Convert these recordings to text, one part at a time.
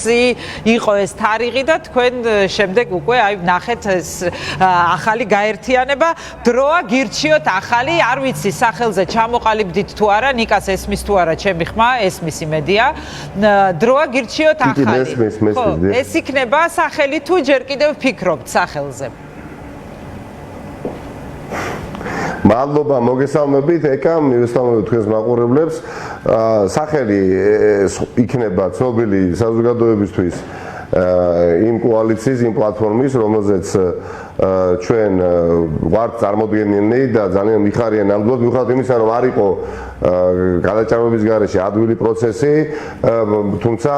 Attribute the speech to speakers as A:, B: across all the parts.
A: იყო ეს თარიღი და თქვენ შემდეგ უკვე აი ნახეთ ეს ახალი გაერთიანება დროა გირჩიოთ ახალი არ ვიცი სახელზე ჩამოყალიბდით თუ არა ნიკას ესმის თუ არა ჩემი ხმა ესმის იმედია დროა გირჩიოთ ახალი ეს იქნება სახელი თუ ჯერ კიდევ ფიქრობთ სახელზე
B: მადლობა მოგესალმებით ეკა მივესალმებით თქვენს მაყურებლებს სახელი იქნება ცნობილი საზოგადოებისთვის იმ კოალიციის იმ პლატფორმის რომელზეც ჩვენ ვართ წარმოდგენილნი და ძალიან მიხარია ნამდვილად მიუხედავად იმისა რომ არ იყო გადაჭარბების გარეშე ადვილი პროცესი თუმცა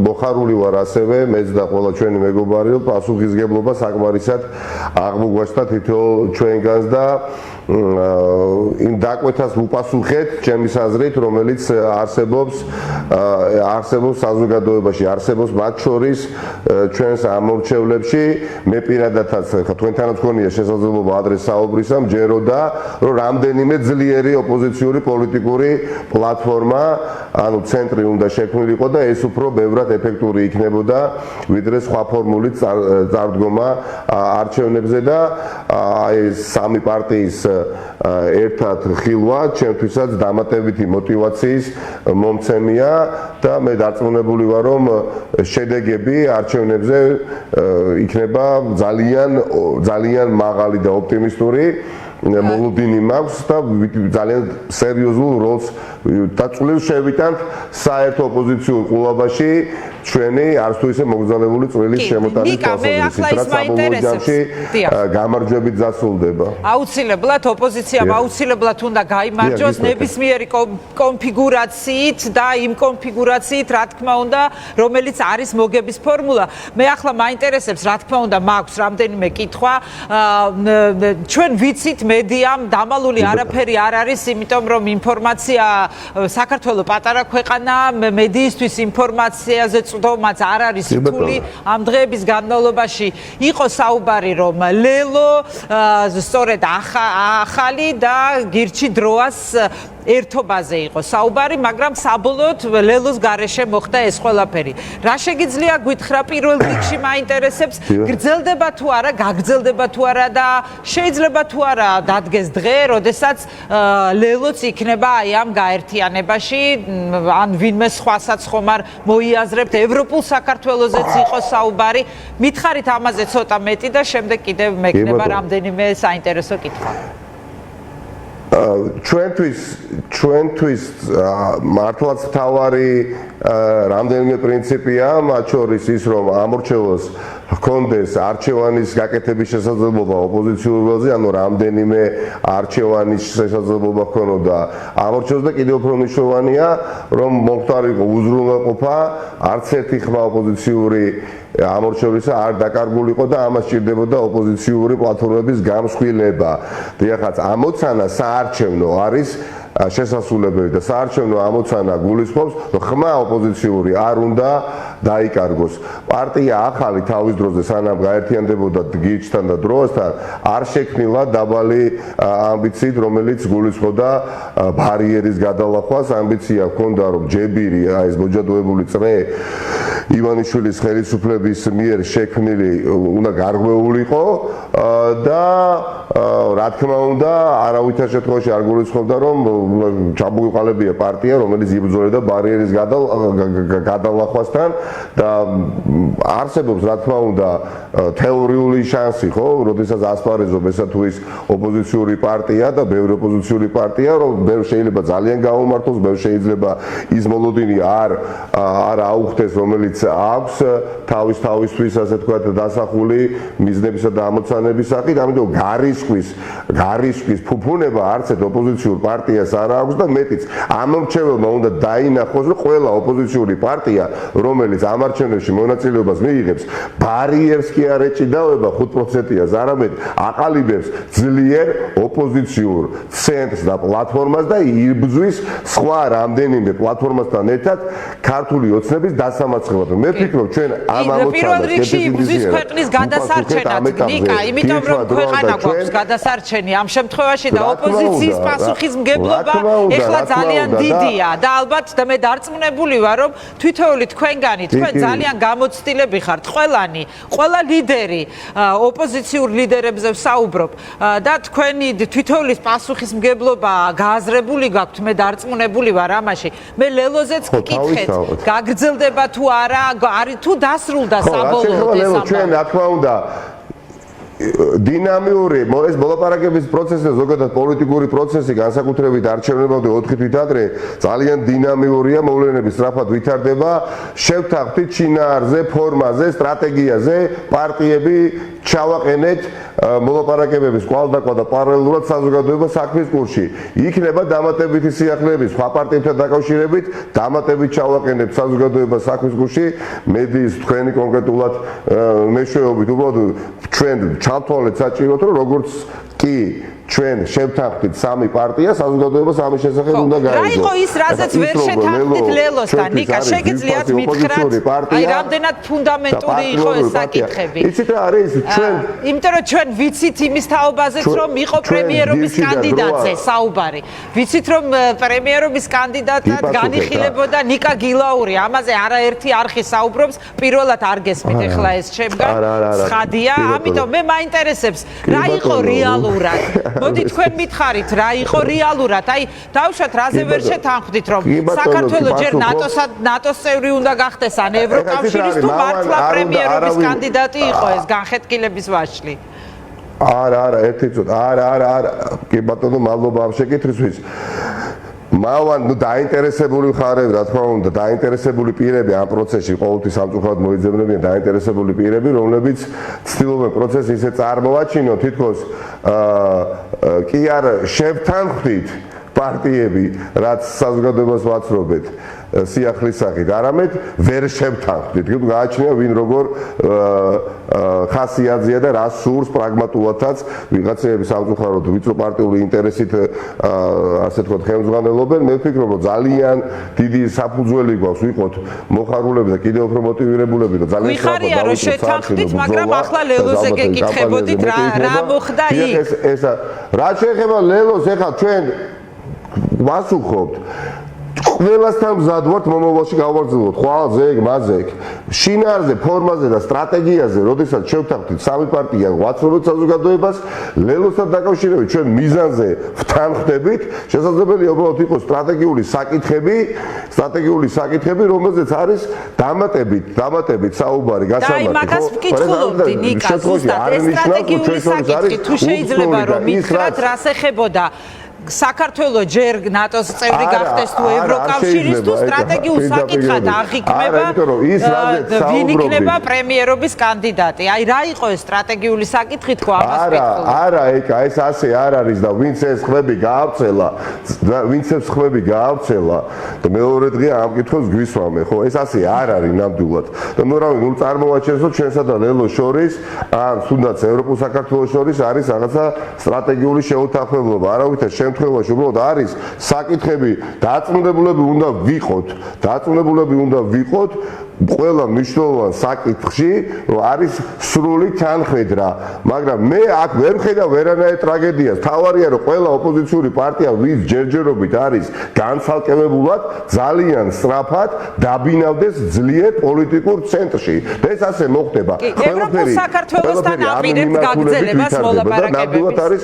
B: მოხარული ვარ ასევე მეც და ყველა ჩვენი მეგობარი რომ პასუხისგებლობა საკმარისად აღმოგვაჩნდა თითოეულ ჩვენგანს და იმ დაკვეთას უპასუხეთ ჩემის აზრით რომელიც არსებობს საზოგადოებაში არსებობს მათ შორის ჩვენს ამორჩევლებში მე პირადადაც თქვენთანაც გქონია შესაძლებლობა ადრე საუბრისა მჯეროდა რომ რამდენიმე ძლიერი ოპოზიციური პოლიტიკური პლატფორმა ანუ ცენტრი უნდა შექმნილიყო და ეს უფრო ბევრად ეფექტური იქნებოდა ვიდრე სხვა ფორმულით წარდგომა არჩევნებზე და აი სამი პარტიის ერთად ხილვა ჩემთვისაც დამატებითი მოტივაციის მომცემია და მე დარწმუნებული ვარ რომ შედეგები არჩევნებზე იქნება ძალიან მაღალი და ოპტიმისტური მოლოდინი მაქვს და ძალიან სერიოზულ როლს დაწვრილ შევიტანთ საერთო ოპოზიციურ ყურებაში ჩვენი არც თუ ისე მოგზაურებული წვრილის შემოტანის თვალსაზრისით რაც საბოლოო ჯამში გამარჯვებით დასრულდება.
A: აუცილებლად ოპოზიციამ აუცილებლად უნდა გაიმარჯვოს ნებისმიერი კონფიგურაციით და იმ კონფიგურაციით რა თქმა უნდა რომელიც არის მოგების ფორმულა. მე ახლა მაინტერესებს რა თქმა უნდა მაქვს რამდენიმე კითხვა ჩვენ ვიცით მედიამ დამალული არაფერი არ არის იმიტომ რომ ინფორმაცია საქართველოს პატარა ქვეყანაა მედიისთვის ინფორმაციაზე წვდომაც არ არის რთული ამ დღეების განმავლობაში იყო საუბარი რომ ლელო სწორედ ახალი და გირჩი დროას ერთობაზე იყო საუბარი, მაგრამ საბოლოოდ ლელოს გარეშე მოხდა ეს ყველაფერი. რა შეგიძლია გითხრა პირველ რიგში მაინტერესებს, გრძელდება თუ არა, გაგრძელდება თუ არა და შეიძლება თუ არა დადგეს დღე, როდესაც ლელოც იქნება აი ამ გაერთიანებაში, ან ვინმე სხვასაც ხომ არ მოიაზრებთ, ევროპულ საქართველოსზეც იყო საუბარი. მითხარით ამაზე ცოტა მეტი და შემდეგ კიდევ მეკნება რამდენიმე საინტერესო კითხვა.
B: ჩვენთვის მართლაც თავარი რამდენიმე პრინციპია, მათ შორის ის რომ ამორჩევლოს ჰქონდეს არჩევანის გაკეთების შესაძლებლობა ოპოზიციურ ველზე, ანუ რამდენიმე არჩევანის შესაძლებლობა ჰქონოდა ამორჩევლოს და კიდევ უფრო მნიშვნელოვანია, რომ მომხდარიყო უზრუნველყოფა, არც ერთი ხმა ოპოზიციური ამორჩევლისა არ დაკარგულიყო და ამას სჭირდებოდა ოპოზიციური პლატფორმების გამსხვილება. დიახაც, ამოცანა საარჩევნო არის შესასრულებელი და საარჩევნო ამოცანა გულისხმობს, რომ ხმა ოპოზიციური არ უნდა დაიკარგოს. პარტია ახალი თავის დროზე სანამ გაერთიანდებოდა გიჩთან და დროასთან არ შექმნილა დაბალი ამბიციით, რომელიც გულისხმობდა ბარიერის გადალახვას. ამბიცია ჰქონდა, რომ ჯებირი, აი ეს მოჯადოებული წრე ივანიშვილის ხელისუფლების მიერ შექმნილი უნდა გარღვეულიყო და რა თქმა უნდა, არავითარ შემთხვევაში არ გულისხმობდა, რომ ჩამოიყალიბია პარტია, რომელიც იბრძოლება ბარიერის გადალახვასთან და არსებობს რა თქმა უნდა თეორიული შანსი, ხო, როდესაც ასპარეზობს ესა თუ ის ოპოზიციური პარტია და ბევრი ოპოზიციური პარტია, რომ ბევრ შეიძლება ძალიან გაუმართოს, ბევრ შეიძლება ის მოლოდინი არ აუხდეს, რომელიც აქვს თავისთვის ასე თქვა დასახული მიზნებისა და ამოცანების სახით, ამიტომ გარისკვის ფუფუნება არც ერთ ოპოზიციურ პარტიას არ აქვს და მეტიც ამორჩეველმა უნდა დაინახოს, რომ ყველა ოპოზიციური პარტია, რომელიც ამ არჩევნებში მონაწილეობას მიიღებს, ბარიერს კი არ ეჭიდავება 5%-ას, არამედ აყალიბებს ძლიერ ოპოზიციურ ცენტრს და პლატფორმას და იბრძვის სხვა რამდენიმე პლატფორმასთან ერთად ქართული ოცნების დასამარცხებლად. ბატონო, მე ვფიქრობ ჩვენ ამ ამოცანას
A: პირველ რიგში იბრძვის ქვეყნის გადასარჩენად, ნიკა, იმიტომ რომ ქვეყანა გვაქვს გადასარჩენი ამ შემთხვევაში და ოპოზიციის პასუხისმგებლობა ეხლა ძალიან დიდია და ალბათ და მე დარწმუნებული ვარ რომ თითოეული თქვენგანი თქვენ ძალიან გამოცდილები ხართ ყველანი, ყველა ლიდერი ოპოზიციურ ლიდერებზე ვსაუბრობ და თქვენი თითოეულის პასუხისმგებლობა გააზრებული გაქვთ, მე დარწმუნებული ვარ ამაში. მე ლელოზეც გკითხეთ, გაგრძელდება თუ არა, თუ დასრულდა საბოლოოდ ეს ამბავი.
B: ჩვენ რა თქმა უნდა დინამიური ეს მოლაპარაკების პროცესი და ზოგადად პოლიტიკური პროცესი განსაკუთრებით არჩევნებამდე 4 თვით ადრე ძალიან დინამიურია, მოვლენები სწრაფად ვითარდება, შევთანხმდით შინაარზე, ფორმაზე, სტრატეგიაზე, პარტიები ჩავაყენეთ მოლაპარაკებების კვალდაკვა და პარალელურად საზოგადოება საქმის კურსში. იქნება დამატებითი სიახლეები სხვა პარტიებთან დაკავშირებით, დამატებით ჩავაყენებთ საზოგადოება საქმის კურსში, მედიის თქვენი კონკრეტულად მეშვეობით, უბრალოდ ჩვენ ჩავთვალეთ საჭიროდ, რომ როგორც კი ჩვენ შევთანხმდით სამი პარტია, საზოგადოებას ამის შესახებ უნდა გაიგოს.
A: რა იყო ის, რაზეც ვერ შეთანხმდით ლელოსთან, ნიკა, შეგიძლიათ მითხრათ, აი რამდენად ფუნდამენტური იყო ეს საკითხები.
B: იცით რა არის ჩვენ
A: იმიტომ რომ ჩვენ ვიცით იმის თაობაზეც რომ იყო პრემიერობის კანდიდატზე საუბარი. ვიცით რომ პრემიერობის კანდიდატად განიხილებოდა ნიკა გილაური. ამაზე არაერთი არხი საუბრობს, პირველად არ გესმით ეხლა ეს ჩემგან. ცხადია, ამიტომ მე მაინტერესებს რა იყო რეალურად. მოდი თქვენ მითხარით რა იყო რეალურად. აი დავუშვათ რაზე ვერ შეთანხმდით რომ საქართველოს ჯერ ნატოს წევრი უნდა გახდეს ან ევროკავშირის თუ მართლა პრემიერობის კანდიდატი იყო ეს განხეთქილების ვაშლი.
B: არა, ერთი წუთი. არა. კი ბატონო, მადლობა ამ შეკითხვისთვის. მავან დაინტერესებული ხარები, რა თქმა უნდა, დაინტერესებული პირები ამ პროცესში ყოველთვის სამწუხაროდ მოიძებნებიან დაინტერესებული პირები, რომლებიც ცდილობენ პროცესს ისე წარმოვაჩინონ, თითქოს კი არ შევთანხმდით პარტიები, რაც საზოგადოებას ვაცნობთ სიახლის სახით, არამედ ვერ შევთანხმდით. გააჩნია ვინ როგორ ხასიათზეა და რა სურს პრაგმატულადაც ვიღაცები სამწუხაროდ ვიწრო პარტიული ინტერესით ასე თქვა ხელმძღვანელობენ. მე ვფიქრობ, რომ ძალიან დიდი საფუძველი გვაქვს ვიყოთ მოხარულები და კიდევ უფრო მოტივირებულები, რომ ძალიან
A: ვიხარია რომ შეთანხმდით, მაგრამ ახლა ლელოზე გეკითხებოდით რა მოხდა იქ.
B: რა შეეხება ლელოს, ეხლა ჩვენ ვასუხობთ ყველასთან მზად ვართ მომავალში გავაგრძელოთ ხვალზე, მასზე, შინაარზე, ფორმაზე და სტრატეგიაზე, როდესაც შევთანხმდით სამი პარტია ვაცნობთ საზოგადოებას, ლელოსთან დაკავშირებით ჩვენ მიზანზე ვთანხმდებით, შესაძლებელია უბრალოდ იყოს სტრატეგიული საკითხები, რომელზეც არის დამატებით საუბარი, გასამართი.
A: და იმას ვკითხულობდი ნიკა, ზუსტად ეს სტრატეგიული საკითხი თუ შეიძლება რომ მითხრათ რას ეხებოდა საქართველოს ჯერ ნატოს წევრი გახდეს თუ ევროკავშირის თუ სტრატეგიულ საკითხად აღიქმება ვინ იქნება პრემიერობის კანდიდატი. აი რა იყო ეს სტრატეგიული საკითხი თქვა ამას ვკითხულობ.
B: არა, ეკა ეს ასე არ არის და ვინც ეს ხმები გაავრცელა და მეორე დღე ამ კითხვას გვისვამე, ხო ეს ასე არ არის ნამდვილად. და ნუ წარმოვაჩენს რომ ჩვენსა და ლელოს შორის ან თუნდაც ევროპულ საქართველოს შორის არის რაღაცა სტრატეგიული შეუთანხმებლობა. არავითარ შემთხვევაში უბრალოდ არის საკითხები დაწუნებულები უნდა ვიყოთ ყველა მნიშვნელოვან საკითხში, რომ არის სრული თანხმედრა, მაგრამ მე აქ ვერ ვხედავ ვერანაირ ტრაგედიას. თავარია რომ ყველა ოპოზიციური პარტია ვის ჯერჯერობით არის განცალკევებულად ძალიან სწრაფად დაბინავდეს ძლიერ პოლიტიკურ ცენტრში. და ეს ასე მოხდება.
A: ევროპულ საქართველოსთან აპირებთ გაგრძელებას მოლაპარაკებების.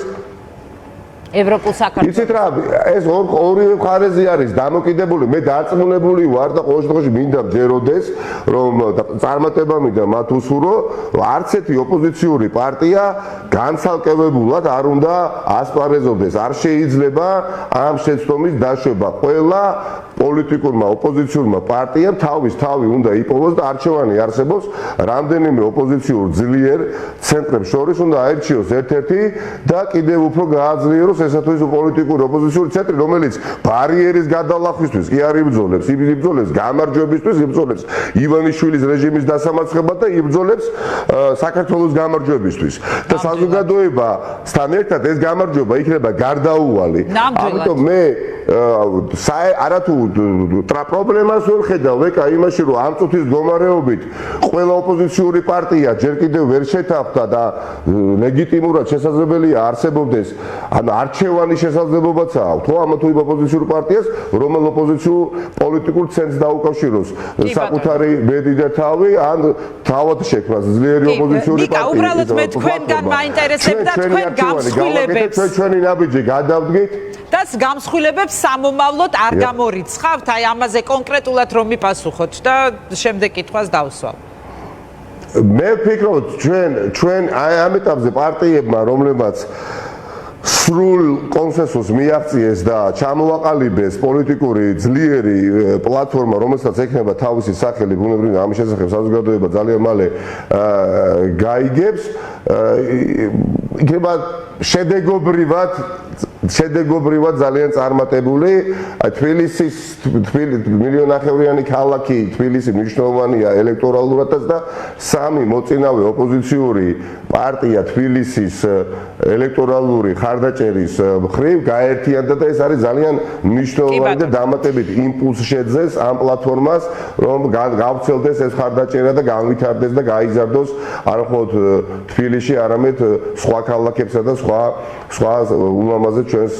A: ევროპულ საქართველოს.
B: იცით რა, ეს ორივე მხარეზე არის დამოკიდებული. მე დარწმუნებული ვარ და ყოველ შემთხვევაში მინდა მჯეროდეს, რომ წარმატება მინდა მათ უსურო, რომ არც ერთი ოპოზიციური პარტია განცალკევებულად არ უნდა ასპარეზობდეს. არ შეიძლება ამ შეცდომის დაშვება. ყველა პოლიტიკურმა ოპოზიციურმა პარტიამ თავი უნდა იპოვოს და არჩევანი არსებობს რამდენიმე ოპოზიციურ ძლიერ ცენტრებს შორის უნდა აერჩიოს ერთ-ერთი და კიდევ უფრო გააძლიეროს ესათვის პოლიტიკური ოპოზიციური ცენტრი, რომელიც ბარიერის გადალახვისთვის კი არ იბრძოლებს, იბრძოლებს გამარჯვებისთვის, იბრძოლებს ივანიშვილის რეჟიმის დასამარცხებლად და იბრძოლებს საქართველოს გამარჯვებისთვის. და საზოგადოებასთან ერთად ეს გამარჯვება იქნება გარდაუვალი. ამიტომ მე არათუ პრობლემას ვერ ხედავ ეკა იმაში რომ ამ წუთის მდგომარეობით ყველა ოპოზიციური პარტია ჯერ კიდევ ვერ შეთანხმდა და ლეგიტიმურად შესაძლებელია არსებობდეს ანუ არჩევანის შესაძლებლობაცაა თუ ამა თუ იმ ოპოზიციურ პარტიას რომელ ოპოზიციურ პოლიტიკურ ცენტრს დაუკავშიროს საკუთარი ბედი და თავი ან თავად შექმნას ძლიერი ოპოზიციური პარტია
A: უბრალოდ მე თქვენგან მაინტერესებდა თქვენ გამსხვილებებს
B: ჩვენი ნაბიჯი გადავდგით
A: და გამსხვილებებს სამომავლოდ არ გამორიცხავთ აი ამაზე კონკრეტულად რომ მიპასუხოთ და შემდეგ კითხვას დავსვამ
B: მე ვფიქრობ ჩვენ აი ამ ეტაპზე პარტიებმა რომლებმაც სრულ კონსენსუსს მიაღწიეს და ჩამოაყალიბეს პოლიტიკური ძლიერი პლატფორმა, რომელსაც ექნება თავისი სახელი, ბუნებრივია ამის შესახებ საზოგადოება ძალიან მალე გაიგებს, იქნება შედეგობრივად ძალიან წარმატებული თბილისის მილიონნახევრიანი ქალაქი თბილისი მნიშვნელოვანია ელექტორალურადაც და სამი მოწინავე ოპოზიციური პარტია თბილისის ელექტორალური ხარდაჭერის მხრივ გაერთიანდა და ეს არის ძალიან მნიშვნელოვანი და დამატებით იმპულსი შეძლეს ამ პლატფორმას რომ გავრცელდეს ეს ხარდაჭერა და განვითარდეს და გაიზარდოს არა მხოლოდ თბილისში არამედ სხვა ქალაქებსა და სხვა უმამაზე ჩვენს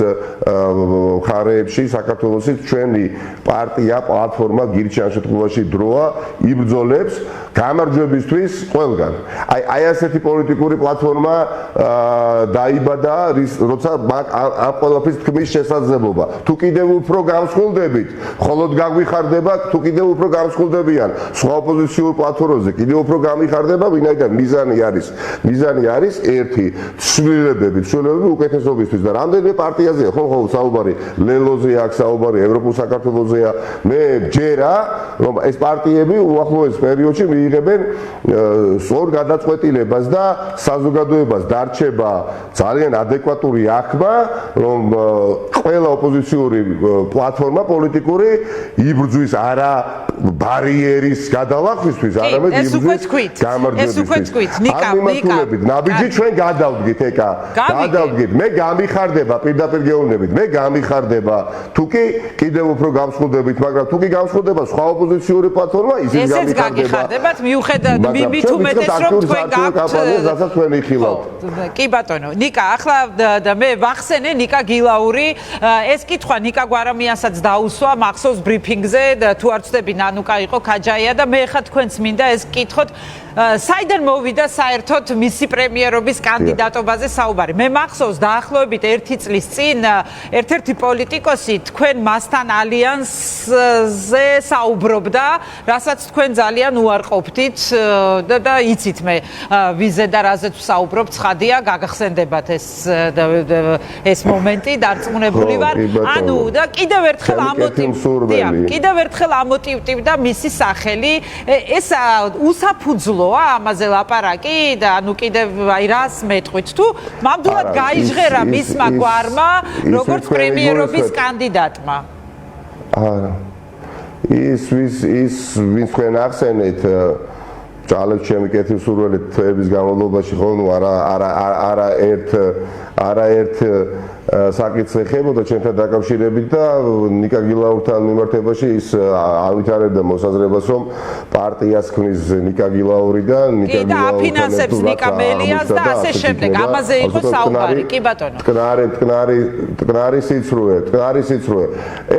B: მხარეებში საქართველოსი ჩვენი პარტია პლატფორმა გირჩი ამ შემთხვევაში დროა იბრძოლებს გამარჯვებისთვის ყველგან აი ასეთი პოლიტიკური პლატფორმა დაიბადა როცა ამ ყველაფრის თქმის შესაძლებლობა თუ კიდევ უფრო გამსხვილდებით მხოლოდ გაგვიხარდება თუ კიდევ უფრო გამსხვილდებიან სხვა ოპოზიციურ პლატფორმებზე კიდევ უფრო გამიხარდება ვინაიდან მიზანი არის ერთი ცვლილებები უკეთესობისთვის და რამდენიმე პარტიაზეა ხო საუბარი ლელოზე აქვს საუბარი ევროპულ საქართველოსზეა მე ჯერა რომ ეს პარტიები უახლოეს პერიოდში მიიღებენ სწორ გადაწყვეტილებას და საზოგადოებას დარჩება ძალიან ადეკვატური აღქმა რომ ყველა ოპოზიციური პლატფორმა პოლიტიკური იბრძვის არა ბარიერის გადალახვისთვის არამედ იბრძვის გამარჯვებისთვის ამ მიმართულებით ნაბიჯი ჩვენ გადავდგით ეკა გადავდგით მე გამიხარდება პირდაპირ გეუბნებით მე გამიხარდება თუ კი კიდევ უფრო გამსხვილდებით მაგრამ თუ კი გამსხვილდება სხვა ოპოზიციური პლატფორმა ისიც
A: გამიხარდებათ მიუხედავად მით უმეტეს რომ თქვენ გაქვთ
B: რასაც თქვენ იხილავთ
A: კი ბატონო ნიკა ახლა მე ვახსენე ნიკა გილაური ეს კითხვა ნიკა გვარამიანსაც დაუსვა მახსოვს ბრიფინგზე თუ არ ვწდები ნანუკა იყო ქაჯაია და მე ხა თქვენც მინდა ეს კითხოთ საიდან მოვიდა საერთოდ მისი პრემიერობის კანდიდატობაზე საუბარი მე მახსოვს დაახლოებით 1 წლის წინ ერთ-ერთი პოლიტიკოსი თქვენ მასთან ალიანსზე საუბრობდა რასაც თქვენ ძალიან უარყოფდით და იცით მე ვიზე და რაზეც საუბრობ ცხადია გაგახსენდებათ ეს მომენტი დარწმუნებული ვარ ანუ და კიდევ ერთხელ ამოტივტივდა მისი სახელი ეს უსაფუძვლოა ამაზე ლაპარაკი და ანუ კიდევ აი რას მეტყვით თუ მამდულად გაიჟღერა მისმა გვარმა როგორც პრემიერობის კანდიდატმა
B: არა ის ვინც თქვენ ახსენეთ ჭალებს ჩემი კეთილსურველი თვეების განმავლობაში ხო ნუ არა ერთ საკითხი ხებოდა ჩვენთან დაკავშირებით და ნიკა გილაურთან მიმართებაში ის ავითარებდა მოსაზრებას რომ პარტიას ქმნის ნიკა გილაური და ნიკა გილაური
A: და აფინანსებს ნიკა მელიას და ასე შემდეგ ამაზე იყო საუბარი კი ბატონო
B: ტკნარი სიცრუე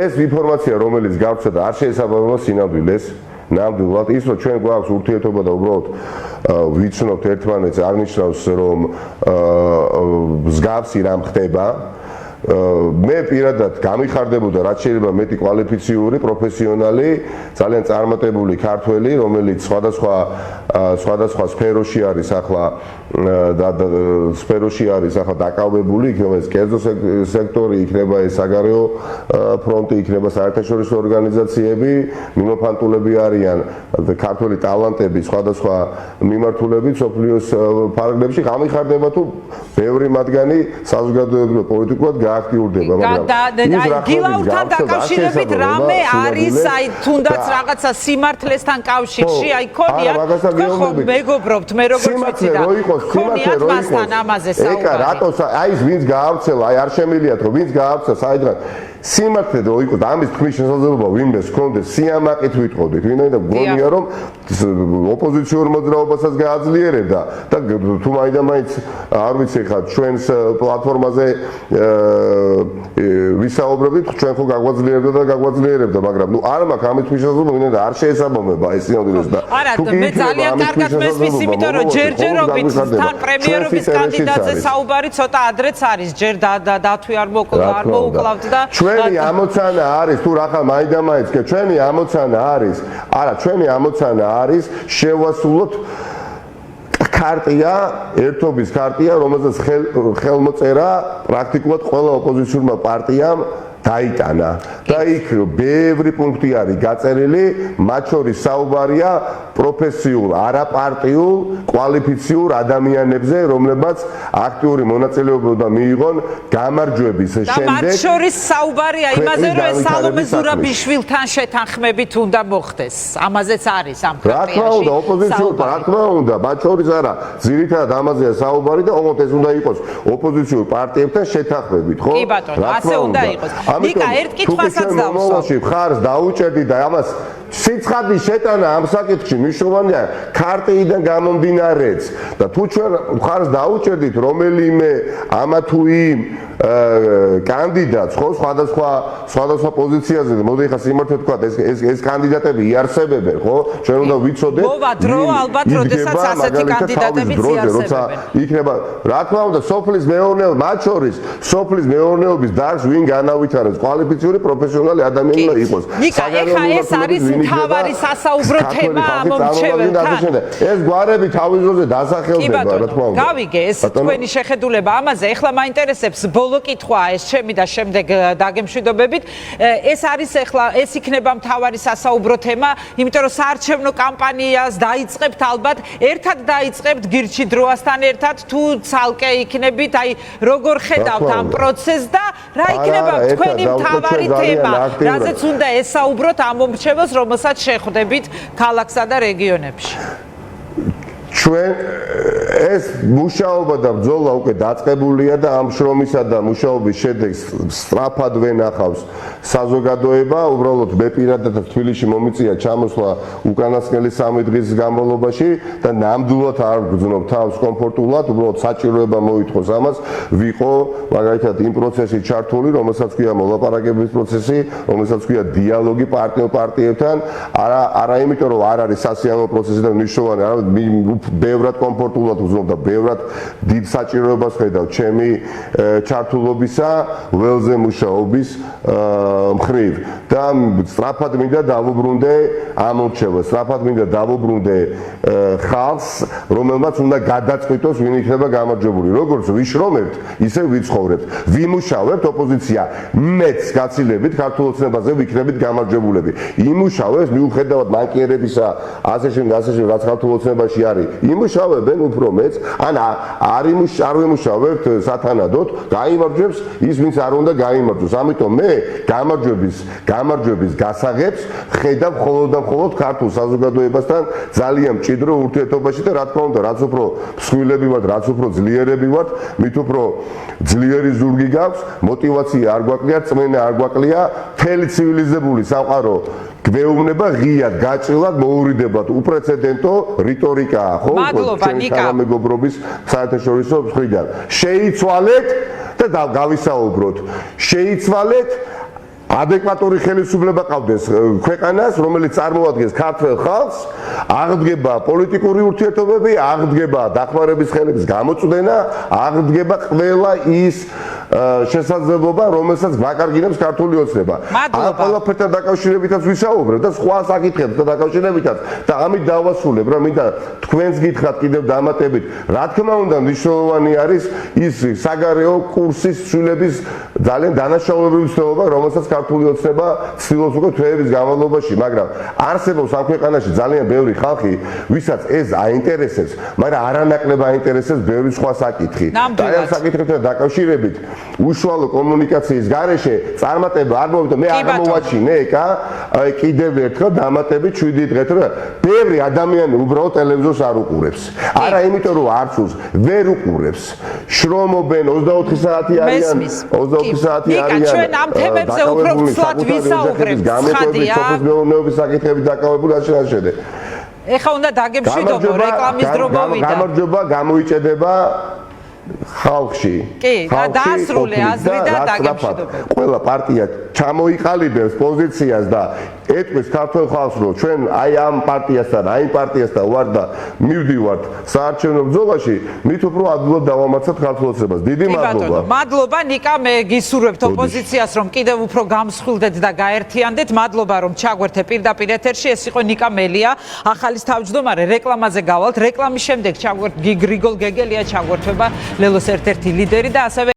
B: ეს ინფორმაცია რომელიც გავრცელდა და არ შეესაბამება სინამდვილეს ნამდვილად ის რომ ჩვენ გვაქვს ურთიერთობა და უბრალოდ ვიცნობთ ერთმანეთს არნიშნავს რომ მსგავსი რამ ხდება მე პირადად გამიხარდებოდა რაც შეიძლება მეტი კვალიფიციური პროფესიონალი ძალიან წარმატებული ქართველი რომელიც სხვადასხვა სფეროში არის ახლა დაკავებული იქნება ეს კერძო სექტორი იქნება ეს საგარეო ფრონტი იქნება საერთაშორისო ორგანიზაციები მიმოფანტულები არიან ქართველი ტალანტები სხვადასხვა მიმართულებით სოფლიოს ფარგლებში გამიხარდება თუ ბევრი მათგანი საზოგადოებრივ პოლიტიკურად აქტიურდება,
A: მაგრამ გილაურთან დაკავშირებით რამე არის, აი თუნდაც რაღაცა სიმართლესთან კავშირში, აი ქონიათ, ხო მეგობრობთ, მე როგორც ვიცი და ქონიათ მასთან ამაზე საუბარი.
B: ეკა რატო აი ვინც გაავრცელა, აი არ შემიძლიათ რომ ვინც გაავრცელა საერთოდ სიმართლე რო იყოს ამის თქმის შესაძლებლობა ვინმეს ჰქონდეს სიამაყით ვიტყოდით ვინაიდან გონია რომ ოპოზიციურ მოძრაობასაც გააძლიერებდა და თუ მაინც არ ვიცი ხა ჩვენს პლატფორმაზე ვისაუბრებით ჩვენ ხო გაგვაძლიერებდა მაგრამ ნუ არ მაქვს ამის თქმის შესაძლებლობა ვინაიდან არ შეესაბამება ეს სინამდვილეს და
A: არა მე ძალიან კარგად მესმის იმიტომ რომ ჯერჯერობით თან პრემიერობის კანდიდატზე საუბარი ცოტა ადრეც არის ჯერ დათვი არ მოუკლავთ და
B: ჩვენი ამოცანა არის თუ რახა მაინდამაინც კი ჩვენი ამოცანა არის არა ჩვენი ამოცანა არის შევასრულოთ ქარტია ერთობის ქარტია რომელზეც ხელმოწერა პრაქტიკულად ყველა ოპოზიციურმა პარტიამ დაიტანა და იქ ბევრი პუნქტი არის გაწერილი მათ შორის საუბარია პროფესიულ არაპარტიულ კვალიფიციურ ადამიანებზე რომლებმაც აქტიური მონაწილეობა მიიღონ გამარჯვების შემდეგ
A: და მათ შორის საუბარია იმაზე რომ ეს სალომე ზურაბიშვილთან შეთანხმებით უნდა მოხდეს ამაზეც არის ამ
B: ქარტიაში რა თქმა უნდა ოპოზიციურ რა თქმა უნდა მათ შორის არა ძირითადად ამაზეა საუბარი და ოღონდ ეს უნდა იყოს ოპოზიციურ პარტიებთან შეთანხმებით ხო
A: კი ბატონო ასე უნდა იყოს ნიკა ერთ კითხვასაც დავსვამ
B: ხარს დაუჭერდი და ამას სიცხადის შეტანა ამ საკითხში მნიშვნელოვანია ქარტიიდან გამომდინარეც და თუ ჩვენ ხარს დაუჭერდით რომელიმე ამა თუ იმ კანდიდატს ხო სხვადასხვა პოზიციაზე მოდი ხა სიმართლე თქვა ეს კანდიდატები იარსებებენ ხო ჩვენ უნდა ვიცოდეთ
A: მოვა დრო ალბათ როდესაც ასეთი კანდიდატები იარსებებენ
B: იქნება რა თქმა უნდა სოფლის მეურნეობა მათ შორის სოფლის მეურნეობის დარგს ვინ განავითარებს კვალიფიციური პროფესიონალი ადამიანი უნდა იყოს
A: ნიკა ეხა ეს არის მთავარი სასაუბრო თემა მომრჩეველთან
B: ეს გვარები თავის დროზე დასახელდება რა თქმა უნდა
A: გავიგე ეს თქვენი შეხედულება ამაზე ეხლა მაინტერესებს ბოლო კითხვაა ეს ჩემი და შემდეგ დაგემშვიდობებით ეს არის ეხლა ეს იქნება მთავარი სასაუბრო თემა იმიტომ რომ საარჩევნო კამპანიას დაიწყებთ ალბათ ერთად დაიწყებთ გირჩი დროასთან ერთად თუ ცალკე იქნებით აი როგორ ხედავთ ამ პროცესს და რა იქნება თქვენი მთავარი თემა რაზეც უნდა ესაუბროთ ამ მომრჩეველს რომელსაც შეხვდებით ქალაქსა და რეგიონებში
B: ჩვენ ეს მუშაობა და ბრძოლა უკვე დაწყებულია და ამ შრომისა და მუშაობის შედეგს სწრაფად ვენახავს საზოგადოება უბრალოდ მე პირადად თბილისში მომიწია ჩამოსვლა უკანასკნელი 3 დღის განმავლობაში და ნამდვილად არ გძნობ თავს კომფორტულად უბრალოდ საჭიროება მოითხოვს ამას ვიყო მაგალითად იმ პროცესში ჩართული რომელსაც ქვია მოლაპარაკების პროცესი რომელსაც ქვია დიალოგი პარტიებთან არა იმიტომ რომ არ არის სასიამოვნო პროცესი და მნიშვნელოვანი არა ბევრად კომფორტულად ვზნობ და ბევრად დიდ საჭიროებას ხედავ ჩემი ჩართულობისა ველზე მუშაობის მხრივ და სწრაფად მინდა დავუბრუნდე ამ მომრჩეველს სწრაფად მინდა დავუბრუნდე ხალხს რომელმაც უნდა გადაწყვიტოს ვინ იქნება გამარჯვებული როგორც ვიშრომებთ ისე ვიცხოვრებთ ვიმუშავებთ ოპოზიცია მეც გაცილებით ქართულ ოცნებაზე ვიქნებით გამარჯვებულები იმუშავებს მიუხედავად მანკიერებისა ასე შემდეგ რაც ქართულ ოცნებაში არის იმუშავებენ უფრო მეც ან არ ვიმუშავებთ სათანადოდ გაიმარჯვებს ის ვინც არ უნდა გაიმარჯვოს ამიტომ მე გამარჯვების გასაღებს ხედავ მხოლოდ ქართულ საზოგადოებასთან ძალიან მჭიდრო ურთიერთობაში და რა თქმა უნდა რაც უფრო მსხვილები ვართ რაც უფრო ძლიერები ვართ მით უფრო ძლიერი ზურგი გაქვს მოტივაცია არ გვაკლია წმენა არ გვაკლია მთელი ცივილიზებული სამყარო გვეუბნება ღიად გაჭრილად მოურიდებად უპრეცედენტო რიტორიკაა ხო ჩვენი თანამეგობრობის საერთაშორისო მხრიდან შეიცვალეთ და გავისაუბროთ შეიცვალეთ ადეკვატური ხელისუფლება ყავდეს ქვეყანას რომელიც წარმოადგენს ქართველ ხალხს აღდგება პოლიტიკური ურთიერთობები აღდგება დახმარების ხელების გამოწვენა აღდგება ყველა ის შესაძლებლობა რომელსაც გვაკარგინებს ქართული ოცნება ამ ყველაფერთან დაკავშირებითაც ვისაუბრებ და სხვა საკითხებთან დაკავშირებითაც და ამით დავასრულებ რა მინდა თქვენს გითხრათ კიდევ დამატებით რა თქმა უნდა მნიშვნელოვანი არის ის საგარეო კურსის ცვლილების ძალიან დანაშაულებრივი ცნობა რომელსაც ქართული ოცნება ცდილობს უკვე თვეების განმავლობაში მაგრამ არსებობს ამ ქვეყანაში ძალიან ბევრი ხალხი ვისაც ეს აინტერესებს მაგრამ არანაკლებ აინტერესებს ბევრი სხვა საკითხი და ამ საკითხებთან დაკავშირებით უშუალო კომუნიკაციის გარეშე წარმატება არ მოვიდა. მე არ მოვაჩინე ეკა კიდევ ერთხელ დამატებით 7 დღეთ რომ ბევრი ადამიანი უბრალოდ ტელევიზორს არ უყურებს. არა იმიტომ რომ არ სულს, ვერ უყურებს. შრომობენ 24 საათი არიან, 24 საათი არიან.
A: ჩვენ ამ თემებზე უფრო ფსლად ვისაუბრებთ.
B: გამეტოებით სოფლის მეურნეობის საკითხებით დაკავებული შეხედე.
A: ეხლა უნდა დაგემშვიდობო რეკლამის დრო მოვიდა.
B: გამარჯობა გამოიჭედება ხალხში.
A: კი, დაასრულე აზრი და დაგემშვიდობო.
B: ყველა პარტია ჩამოიყალიბებს პოზიციას და ეტყვის ქართულ ხალხს რომ ჩვენ აი ამ პარტიასთან, აი პარტიასთან ვარ და მივდივართ საარჩევნო ბრძოლაში, მით უფრო ადვილად დავამარცხებთ ქართულოცებას. დიდი მადლობა.
A: მადლობა ნიკა, მე გისურვებთ ოპოზიციას რომ კიდევ უფრო გამსხვილდეთ და გაერთიანდეთ. მადლობა რომ ჩაგვერთე პირდაპირ ეთერში. ეს იყო ნიკა მელია, ახალის თავმჯდომარე. რეკლამაზე გავალთ. რეკლამის შემდეგ ჩაგვერთ გრიგოლ გეგელია ჩაგვერთვება ლელოს ერთ-ერთი ლიდერი და ასევე